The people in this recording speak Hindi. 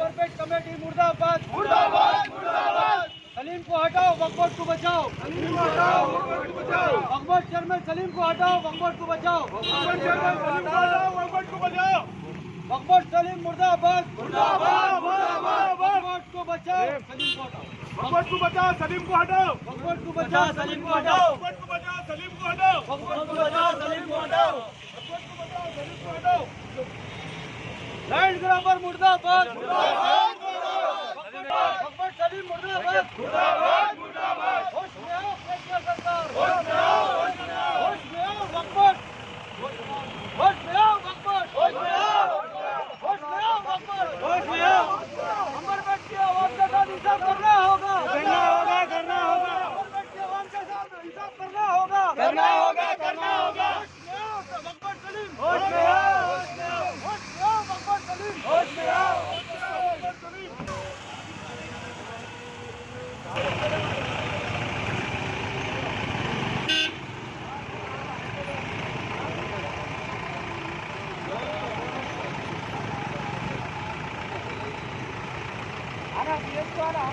परफेक्ट कमेटी मुर्दाबाद मुर्दाबाद मुर्दाबाद। सलीम को हटाओ, वक्फ बोर्ड को बचाओ। सलीम को हटाओ, वक्फ बोर्ड को बचाओ। वक्फ बोर्ड चेयरमैन सलीम को हटाओ, वक्फ बोर्ड को बचाओ। वक्फ बोर्ड चेयरमैन सलीम को हटाओ, वक्फ बोर्ड को बचाओ। वक्फ बोर्ड सलीम मुर्दाबाद मुर्दाबाद मुर्दाबाद। वक्फ बोर्ड को बचाओ, सलीम को हटाओ। वक्फ बोर्ड को बचाओ, सलीम को हटाओ। वक्फ बोर्ड को बचाओ, सलीम को हटाओ। वक्फ बोर्ड को बचाओ, सलीम को हटाओ। वक्फ बोर्ड को बचाओ, सलीम को हटाओ। वक्फ बोर्ड को बचाओ, सलीम को हटाओ। लैंड ग्रैबर मुर्दाबाद मुर्दाबाद मुर्दाबाद। वक्फ बोर्ड सलीम मुर्दाबाद मुर्दाबाद मुर्दाबाद। होश में आओ केंद्र सरकार, होश में आओ, होश में आओ, होश में आओ वक्फ बोर्ड, होश में आओ वक्फ बोर्ड, होश में आओ, होश में आओ वक्फ बोर्ड, होश में आओ। अमरपेट की आवाम के साथ हिसाब करना होगा, करना होगा, करना होगा। अमरपेट की आवाम के साथ हिसाब करना होगा, करना होगा, करना होगा। होश में आओ वक्फ बोर्ड सलीम, होश में आओ, होश में आओ, होश में आओ वक्फ बोर्ड सलीम, होश में आओ, होश में आओ वक्फ बोर्ड सलीम। आना,